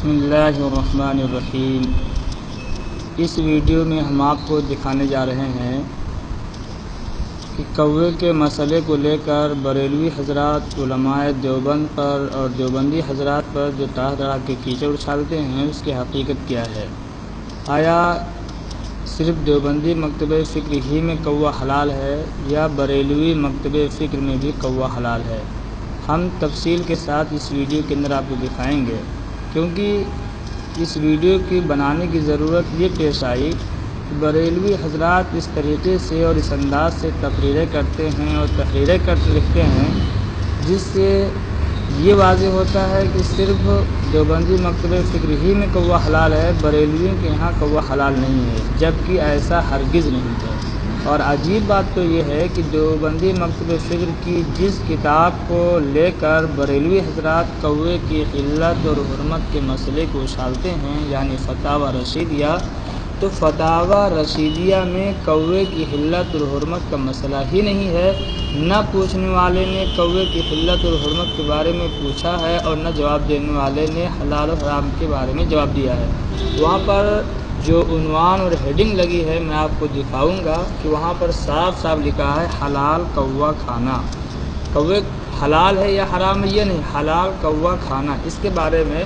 بسم اللہ الرحمن الرحیم۔ اس ویڈیو میں ہم آپ کو دکھانے جا رہے ہیں کہ کوے کے مسئلے کو لے کر بریلوی حضرات علماء دیوبند پر اور دیوبندی حضرات پر جو طرح طرح کے کیچڑ اچھالتے ہیں اس کی حقیقت کیا ہے۔ آیا صرف دیوبندی مکتبہ فکر ہی میں کوا حلال ہے یا بریلوی مکتبہ فکر میں بھی کوا حلال ہے؟ ہم تفصیل کے ساتھ اس ویڈیو کے اندر آپ کو دکھائیں گے، کیونکہ اس ویڈیو کی بنانے کی ضرورت یہ پیش آئی کہ بریلوی حضرات اس طریقے سے اور اس انداز سے تقریریں کرتے ہیں اور تحریریں لکھتے ہیں جس سے یہ واضح ہوتا ہے کہ صرف دیوبندی مکتبہ فکر ہی میں کوا حلال ہے، بریلویوں کے یہاں کوا حلال نہیں ہے، جبکہ ایسا ہرگز نہیں ہے۔ اور عجیب بات تو یہ ہے کہ دیوبندی مکتبہ فکر کی جس کتاب کو لے کر بریلوی حضرات کوے کی حلت اور حرمت کے مسئلے کو اچھالتے ہیں، یعنی فتاوی رشیدیہ، تو فتاوی رشیدیہ میں کوے کی حلت اور حرمت کا مسئلہ ہی نہیں ہے۔ نہ پوچھنے والے نے کوے کی حلت اور حرمت کے بارے میں پوچھا ہے اور نہ جواب دینے والے نے حلال و حرام کے بارے میں جواب دیا ہے۔ وہاں پر جو عنوان اور ہیڈنگ لگی ہے میں آپ کو دکھاؤں گا کہ وہاں پر صاف صاف لکھا ہے حلال کوا کھانا۔ کوے حلال ہے یا حرام ہے یہ نہیں، حلال کوا کھانا، اس کے بارے میں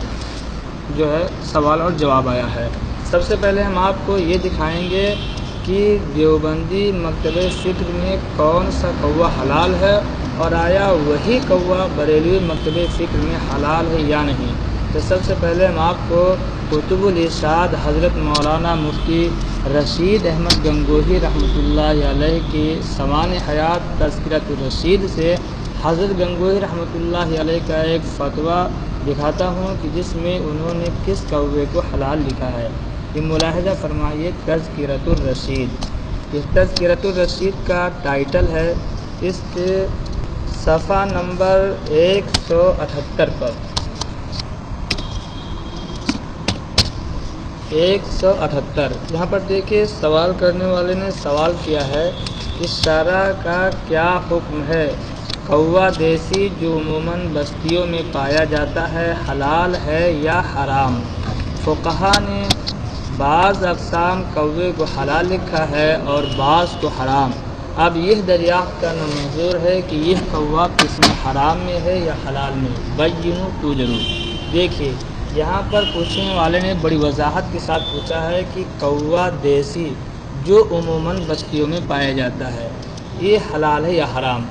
جو ہے سوال اور جواب آیا ہے۔ سب سے پہلے ہم آپ کو یہ دکھائیں گے کہ دیوبندی مکتبہ فکر میں کون سا کوا حلال ہے اور آیا وہی کوا بریلوی مکتبہ فکر میں حلال ہے یا نہیں۔ تو سب سے پہلے ہم آپ کو کتب الارشاد حضرت مولانا مفتی رشید احمد گنگوہی رحمۃ اللہ علیہ کی سوانح حیات تذکرۃ الرشید سے حضرت گنگوہی رحمۃ اللہ علیہ کا ایک فتویٰ دکھاتا ہوں کہ جس میں انہوں نے کس کوے کو حلال لکھا ہے۔ یہ ملاحظہ فرمائیے، تذکرۃ الرشید، یہ تذکرۃ الرشید کا ٹائٹل ہے، اس کے صفحہ نمبر 178 پر 178 یہاں پر دیکھیں سوال کرنے والے نے سوال کیا ہے کہ شرع کا کیا حکم ہے، کوا دیسی جو عموماً بستیوں میں پایا جاتا ہے حلال ہے یا حرام؟ فقہا نے بعض اقسام کوے کو حلال لکھا ہے اور بعض کو حرام۔ اب یہ دریافت کرنا منظور ہے کہ یہ کوا قسم حرام میں ہے یا حلال میں۔ بینوا توجروا، دیکھیے یہاں پر پوچھنے والے نے بڑی وضاحت کے ساتھ پوچھا ہے کہ کوا دیسی جو عموماً بستیوں میں پایا جاتا ہے یہ حلال ہے یا حرام؟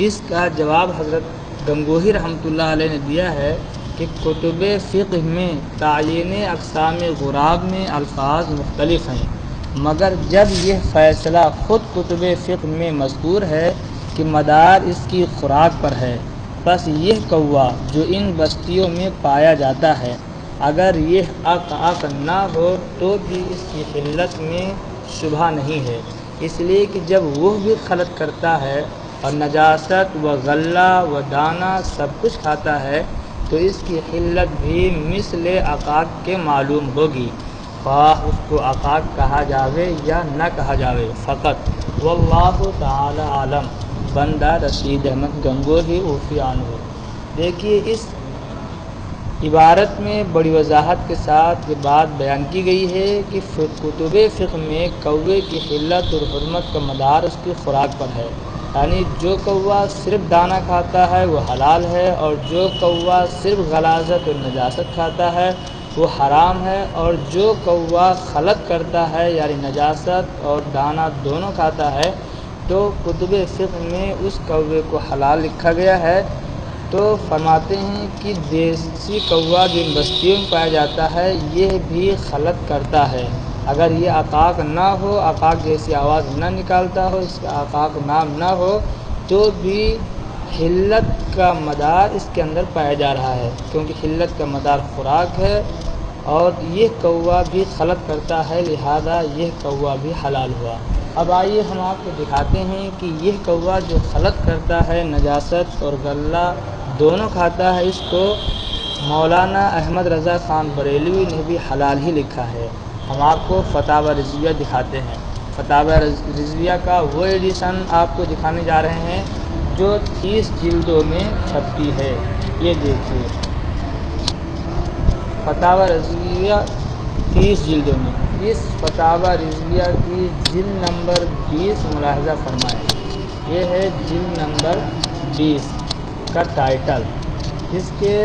اس کا جواب حضرت گنگوہی رحمۃ اللہ علیہ نے دیا ہے کہ کتب فقہ میں تعیین اقسام غراب میں الفاظ مختلف ہیں، مگر جب یہ فیصلہ خود کتب فقہ میں مذکور ہے کہ مدار اس کی خوراک پر ہے، بس یہ کوا جو ان بستیوں میں پایا جاتا ہے اگر یہ عق نہ ہو تو بھی اس کی حلت میں شبہ نہیں ہے، اس لیے کہ جب وہ بھی خلط کرتا ہے اور نجاست و غلہ و دانہ سب کچھ کھاتا ہے تو اس کی حلت بھی مثل عقاق کے معلوم ہوگی، خواہ اس کو عقاق کہا جاوے یا نہ کہا جاوے فقط۔ واللہ تعالی عالم۔ بندہ رشید احمد گنگوہی عفو عنہ۔ دیکھیے اس عبارت میں بڑی وضاحت کے ساتھ یہ بات بیان کی گئی ہے کہ کتب فقہ میں کوے کی حلت اور حرمت کا مدار اس کی خوراک پر ہے، یعنی جو کوا صرف دانہ کھاتا ہے وہ حلال ہے اور جو کوا صرف غلاظت اور نجاست کھاتا ہے وہ حرام ہے، اور جو کوا خلط کرتا ہے یعنی نجاست اور دانہ دونوں کھاتا ہے تو کتب فقہ میں اس کوے کو حلال لکھا گیا ہے۔ تو فرماتے ہیں کہ دیسی کوا جو ان بستیوں میں پایا جاتا ہے یہ بھی خلط کرتا ہے، اگر یہ عقاق نہ ہو، عقاق جیسی آواز نہ نکالتا ہو، اس کا عقاق نام نہ ہو، تو بھی حلت کا مدار اس کے اندر پایا جا رہا ہے، کیونکہ حلت کا مدار خوراک ہے اور یہ کوا بھی خلط کرتا ہے، لہذا یہ کوا بھی حلال ہوا۔ اب آئیے ہم آپ کو دکھاتے ہیں کہ یہ کوا جو خلط کرتا ہے، نجاست اور غلہ دونوں کھاتا ہے، اس کو مولانا احمد رضا خان بریلوی نے بھی حلال ہی لکھا ہے۔ ہم آپ کو فتاوی رضویہ دکھاتے ہیں۔ فتاوی رضویہ کا وہ ایڈیشن آپ کو دکھانے جا رہے ہیں جو 30 جلدوں میں چھپتی ہے۔ یہ دیکھیے فتاوی رضویہ 30 جلدوں میں۔ اس فتاوی رضویہ کی جلد نمبر 20 ملاحظہ فرمائیں، یہ ہے جلد نمبر 20 کا ٹائٹل۔ اس کے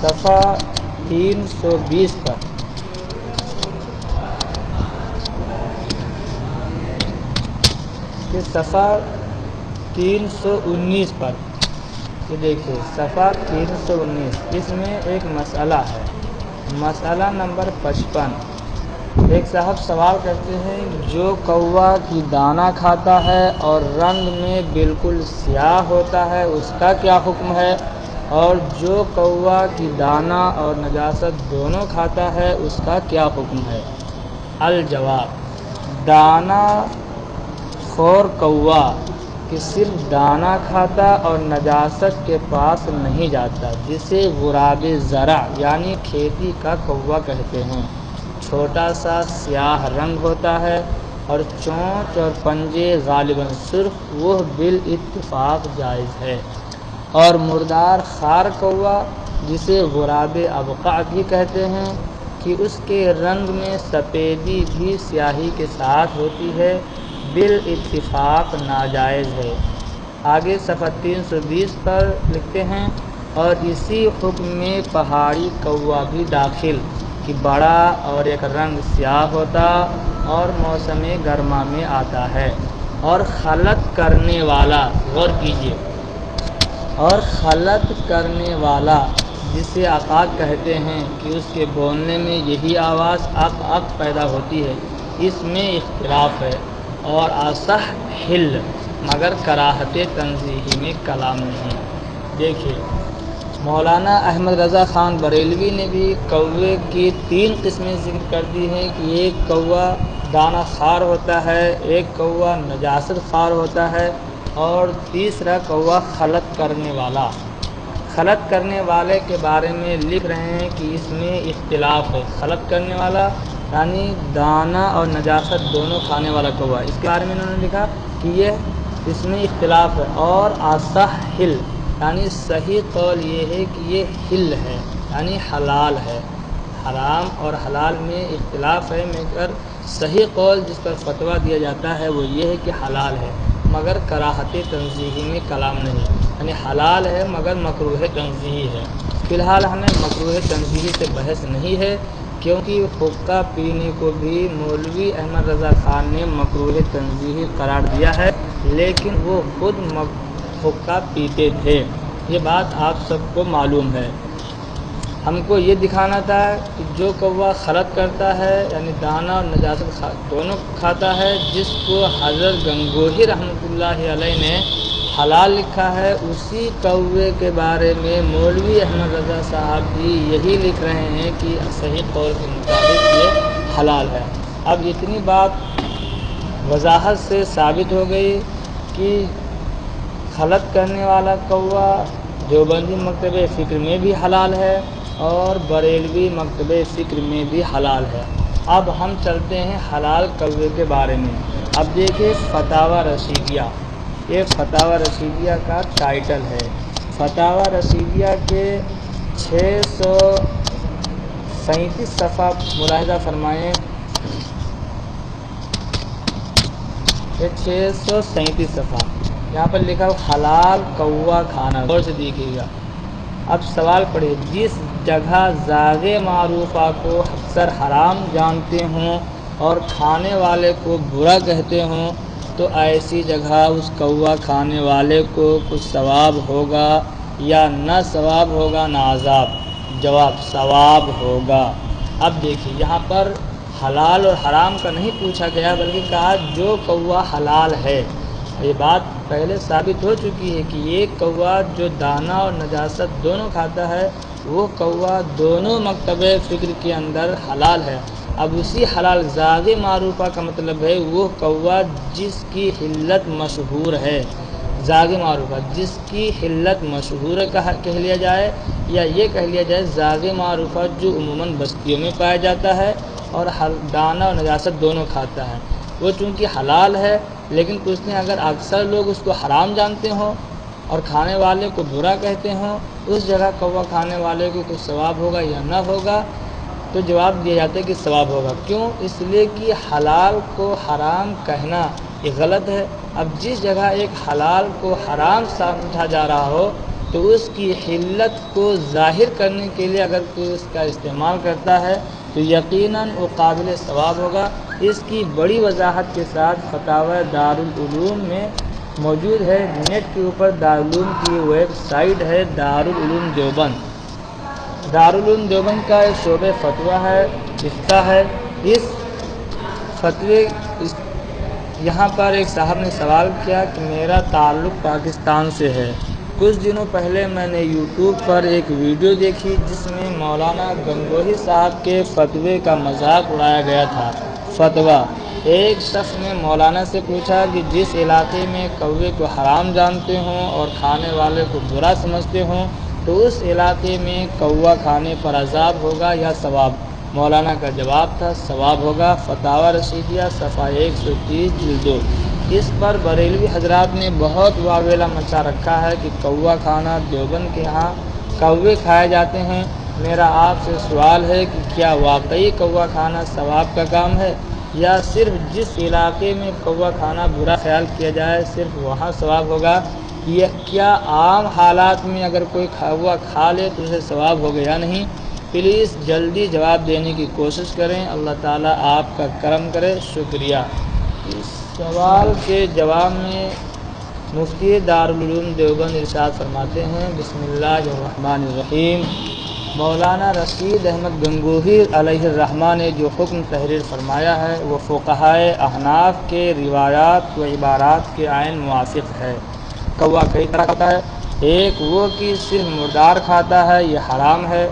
صفحہ 320 پر صفحہ 319 پر یہ دیکھیے صفحہ 319، اس میں ایک مسئلہ ہے، مسئلہ نمبر 55۔ ایک صاحب سوال کرتے ہیں جو کوا کی دانہ کھاتا ہے اور رنگ میں بالکل سیاہ ہوتا ہے اس کا کیا حکم ہے، اور جو کوا کی دانہ اور نجاست دونوں کھاتا ہے اس کا کیا حکم ہے؟ الجواب، دانہ خور کوا کہ صرف دانہ کھاتا اور نجاست کے پاس نہیں جاتا، جسے غراب زرع یعنی کھیتی کا کوا کہتے ہیں، چھوٹا سا سیاہ رنگ ہوتا ہے اور چونچ اور پنجے غالباً سرخ، وہ بالاتفاق جائز ہے۔ اور مردار خار کوا جسے غراب ابقع بھی کہتے ہیں کہ اس کے رنگ میں سفیدی بھی سیاہی کے ساتھ ہوتی ہے، بالاتفاق ناجائز ہے۔ آگے صفحہ 320 پر لکھتے ہیں، اور اسی حکم میں پہاڑی کوا بھی داخل کہ بڑا اور ایک رنگ سیاہ ہوتا اور موسم گرما میں آتا ہے، اور خلط کرنے والا، غور کیجیے، اور خلط کرنے والا جسے عقاق کہتے ہیں کہ اس کے بولنے میں یہی آواز اق اق پیدا ہوتی ہے، اس میں اختلاف ہے، اور اصح حل مگر کراہت تنزیہی میں کلام نہیں۔ دیکھیے مولانا احمد رضا خان بریلوی نے بھی کوے کی 3 قسمیں ذکر کر دی ہیں کہ ایک کوا دانہ خار ہوتا ہے، ایک کوا نجاست خار ہوتا ہے، اور تیسرا کوا خلط کرنے والا۔ خلط کرنے والے کے بارے میں لکھ رہے ہیں کہ اس میں اختلاف ہے۔ خلط کرنے والا یعنی دانہ اور نجاست دونوں کھانے والا کوا، اس کے بارے میں انہوں نے لکھا کہ اس میں اختلاف ہے، اور اصح حل یعنی صحیح قول یہ ہے کہ یہ حل ہے یعنی حلال ہے۔ حرام اور حلال میں اختلاف ہے، مگر صحیح قول جس پر فتویٰ دیا جاتا ہے وہ یہ ہے کہ حلال ہے، مگر کراہت تنزیہی میں کلام نہیں، یعنی حلال ہے مگر مکروہ تنزیہی ہے۔ فی الحال ہمیں مکروہ تنزیہی سے بحث نہیں ہے، کیونکہ حقہ پینے کو بھی مولوی احمد رضا خان نے مکروہ تنزیہی قرار دیا ہے، لیکن وہ خود حقہ پیتے تھے، یہ بات آپ سب کو معلوم ہے۔ ہم کو یہ دکھانا تھا کہ جو کوا خلط کرتا ہے یعنی دانہ اور نجاست دونوں کھاتا ہے، جس کو حضرت گنگوہی رحمۃ اللہ علیہ نے حلال لکھا ہے، اسی کوے کے بارے میں مولوی احمد رضا صاحب بھی یہی لکھ رہے ہیں کہ صحیح قول کے مطابق یہ حلال ہے۔ اب اتنی بات وضاحت سے ثابت ہو گئی کہ خلط کرنے والا کوا دیوبندی مکتبہ فکر میں بھی حلال ہے اور بریلوی مکتبہ فکر میں بھی حلال ہے۔ اب ہم چلتے ہیں حلال کوے کے بارے میں۔ اب دیکھیں فتاوی رشیدیہ، یہ فتاوی رشیدیہ کا ٹائٹل ہے۔ فتاوی رشیدیہ کے 637 صفحہ ملاحظہ فرمائیں، یہ 637 صفحہ، یہاں پر لکھا حلال کوا کھانا، غور سے دیکھیے گا۔ اب سوال پڑھیے، جس جگہ ذاغ معروفہ کو اکثر حرام جانتے ہوں اور کھانے والے کو برا کہتے ہوں، تو ایسی جگہ اس کوا کھانے والے کو کچھ ثواب ہوگا یا نہ ثواب ہوگا نہ عذاب؟ جواب، ثواب ہوگا۔ اب دیکھیے یہاں پر حلال اور حرام کا نہیں پوچھا گیا، بلکہ کہا جو کوا حلال ہے۔ یہ بات پہلے ثابت ہو چکی ہے کہ یہ کوا جو دانہ اور نجاست دونوں کھاتا ہے، وہ کوا دونوں مکتبہ فکر کے اندر حلال ہے۔ اب اسی حلال ذاغ معروفہ کا مطلب ہے وہ کوا جس کی حلت مشہور ہے، ذاغ معروفہ جس کی حلت مشہور کہہ لیا جائے، یا یہ کہہ لیا جائے ذاغ معروفہ جو عموماً بستیوں میں پایا جاتا ہے اور دانہ اور نجاست دونوں کھاتا ہے، وہ چونکہ حلال ہے، لیکن پوچھتے ہیں اگر اکثر لوگ اس کو حرام جانتے ہوں اور کھانے والے کو برا کہتے ہوں، اس جگہ کوا کھانے والے کو کچھ ثواب ہوگا یا نہ ہوگا؟ تو جواب دیا جاتا ہے کہ ثواب ہوگا۔ کیوں؟ اس لیے کہ حلال کو حرام کہنا یہ غلط ہے۔ اب جس جگہ ایک حلال کو حرام سمجھا جا رہا ہو تو اس کی حلت کو ظاہر کرنے کے لیے اگر کوئی اس کا استعمال کرتا ہے تو یقیناً وہ قابل ثواب ہوگا۔ اس کی بڑی وضاحت کے ساتھ فتاوی دارالعلوم میں موجود ہے۔ نیٹ کے اوپر دارالعلوم کی ویب سائٹ ہے دارالعلوم دیوبند۔ دارالعلوم دیوبند کا ایک شعبہ فتویٰ ہے، افتاء ہے۔ اس فتوے یہاں پر ایک صاحب نے سوال کیا کہ میرا تعلق پاکستان سے ہے۔ کچھ دنوں پہلے میں نے یوٹیوب پر ایک ویڈیو دیکھی جس میں مولانا گنگوہی صاحب کے فتوے کا مذاق اڑایا گیا تھا۔ فتویٰ: ایک شخص نے مولانا سے پوچھا کہ جس علاقے میں کوے کو حرام جانتے ہوں اور کھانے والے کو برا سمجھتے ہوں تو اس علاقے میں کوا کھانے پر عذاب ہوگا یا ثواب؟ مولانا کا جواب تھا ثواب ہوگا۔ فتاوی رشیدیہ صفحہ 130 جلد 2۔ اس پر بریلوی حضرات نے بہت واویلا مچا رکھا ہے کہ کوا کھانا، دیوبند کے ہاں کوے کھائے جاتے ہیں۔ میرا آپ سے سوال ہے کہ کیا واقعی کوا کھانا ثواب کا کام ہے یا صرف جس علاقے میں کوا کھانا برا خیال کیا جائے صرف وہاں ثواب ہوگا؟ کیا عام حالات میں اگر کوئی کوا کھا لے تو اسے ثواب ہوگا یا نہیں؟ پلیز جلدی جواب دینے کی کوشش کریں، اللہ تعالیٰ آپ کا کرم کرے، شکریہ۔ اس سوال کے جواب میں مفتی دارالعلوم دیوبند ارشاد فرماتے ہیں، بسم اللہ الرحمن الرحیم۔ مولانا رشید احمد گنگوہی علیہ الرحمہ نے جو حکم تحریر فرمایا ہے وہ فقہائے احناف کے روایات و عبارات کے عین موافق ہے۔ کوا کئی طرح کھاتا ہے، ایک وہ کہ صرف مردار کھاتا ہے، یہ حرام ہے۔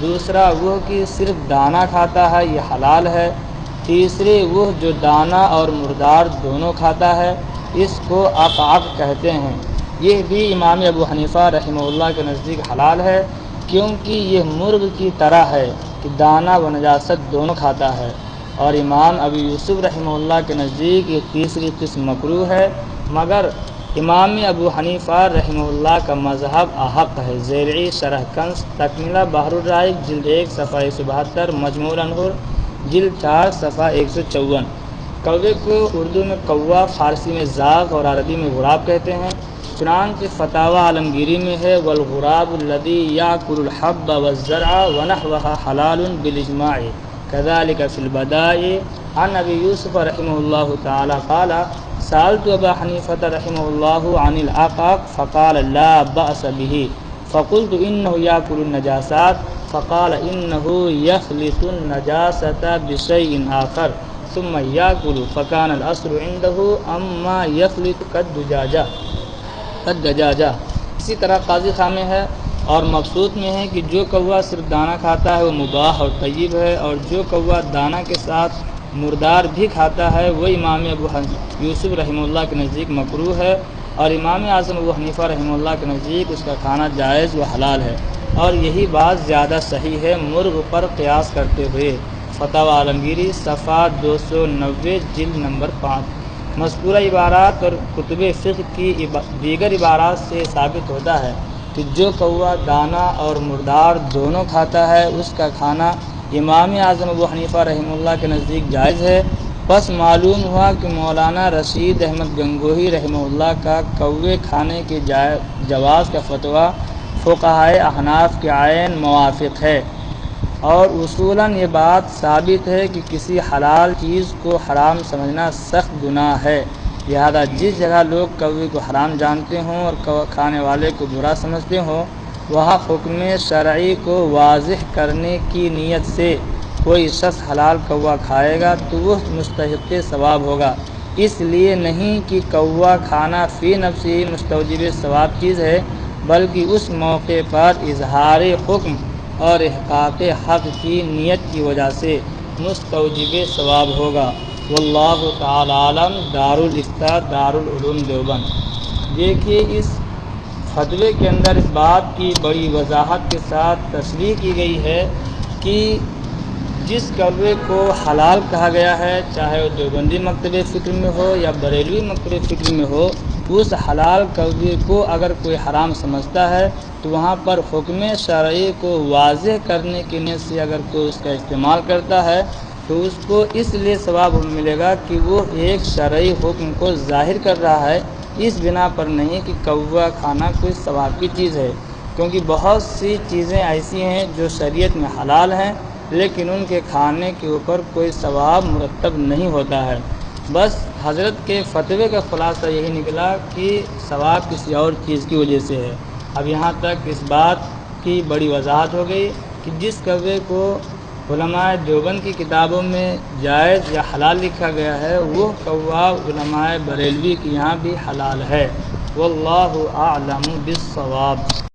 دوسرا وہ کہ صرف دانہ کھاتا ہے، یہ حلال ہے۔ تیسری وہ جو دانہ اور مردار دونوں کھاتا ہے، اس کو عقعق کہتے ہیں۔ یہ بھی امام ابو حنیفہ رحمہ اللہ کے نزدیک حلال ہے کیونکہ یہ مرغ کی طرح ہے کہ دانہ و نجاست دونوں کھاتا ہے۔ اور امام ابو یوسف رحمہ اللہ کے نزدیک یہ تیسری قسم مکروہ ہے، مگر امام ابو حنیفہ رحمہ اللہ کا مذہب احق ہے۔ زیرعی شرح کنز تکملہ بحر الرائق جلد 1 صفحہ 172، مجموع الانہر جلد 4 صفحہ 154۔ کوے کو اردو میں کوا، فارسی میں زاغ اور عربی میں غراب کہتے ہیں۔ چنانچہ فتاوی عالمگیری میں ہے والغراب الذی یاکل الحب والزرع ونحوها حلال بالاجماع كذلك في البدائع۔ عن ابی یوسف رحمہ اللہ تعالی قال سألت ابا حنیفة رحمہ اللہ عن العقق فقال لا بأس به فقلت انه ياكل النجاسات فقال انه يخلط النجاسة بشيء آخر ثم ياكل فكان الاصل عنده اما يخلط كالدجاجة۔ اسی طرح قاضی خاں میں ہے اور مبسوط میں ہے کہ جو کوا صرف دانہ کھاتا ہے وہ مباح اور طیب ہے، اور جو کوا دانہ کے ساتھ مردار بھی کھاتا ہے وہ امام ابو یوسف رحمہ اللہ کے نزدیک مکروہ ہے، اور امام اعظم ابو حنیفہ رحمہ اللہ کے نزدیک اس کا کھانا جائز و حلال ہے، اور یہی بات زیادہ صحیح ہے مرغ پر قیاس کرتے ہوئے۔ فتاوی عالمگیری صفحہ 290 جلد نمبر 5۔ مذکورہ عبارات اور کتب فقہ کی دیگر عبارات سے ثابت ہوتا ہے کہ جو کوا دانہ اور مردار دونوں کھاتا ہے اس کا کھانا امام اعظم ابو حنیفہ رحمہ اللہ کے نزدیک جائز ہے۔ بس معلوم ہوا کہ مولانا رشید احمد گنگوہی رحمہ اللہ کا کوے کھانے کے جواز کا فتویٰ فقہائے احناف کے عین موافق ہے، اور اصولاً یہ بات ثابت ہے کہ کسی حلال چیز کو حرام سمجھنا سخت گناہ ہے، لہذا جس جگہ لوگ کوے کو حرام جانتے ہوں اور کھانے والے کو برا سمجھتے ہوں وہاں حکم شرعی کو واضح کرنے کی نیت سے کوئی شخص حلال کوا کھائے گا تو وہ مستحق ثواب ہوگا، اس لیے نہیں کہ کوا کھانا فی نفسی مستوجب ثواب چیز ہے، بلکہ اس موقع پر اظہار حکم اور احقاق حق کی نیت کی وجہ سے مستوجب ثواب ہوگا۔ واللہ تعالی عالم۔ دارالافتاء دارالعلوم دیوبند۔ دیکھیے اس فتوے کے اندر اس بات کی بڑی وضاحت کے ساتھ تصریح کی گئی ہے کہ جس کوے کو حلال کہا گیا ہے، چاہے وہ دیوبندی مکتب فکر میں ہو یا بریلوی مکتب فکر میں ہو، اس حلال کوے کو اگر کوئی حرام سمجھتا ہے تو وہاں پر حکم شرعی کو واضح کرنے کی نیت سے اگر کوئی اس کا استعمال کرتا ہے تو اس کو اس لیے ثواب ملے گا کہ وہ ایک شرعی حکم کو ظاہر کر رہا ہے، اس بنا پر نہیں کہ کوا کھانا کوئی ثواب کی چیز ہے، کیونکہ بہت سی چیزیں ایسی ہیں جو شریعت میں حلال ہیں لیکن ان کے کھانے کے اوپر کوئی ثواب مرتب نہیں ہوتا ہے۔ بس حضرت کے فتوے کا خلاصہ یہی نکلا کہ ثواب کسی اور چیز کی وجہ سے ہے۔ اب یہاں تک اس بات کی بڑی وضاحت ہو گئی کہ جس کوے کو علماء دیوبند کی کتابوں میں جائز یا حلال لکھا گیا ہے وہ کوا علماء بریلوی کے یہاں بھی حلال ہے۔ واللہ اعلم بالصواب۔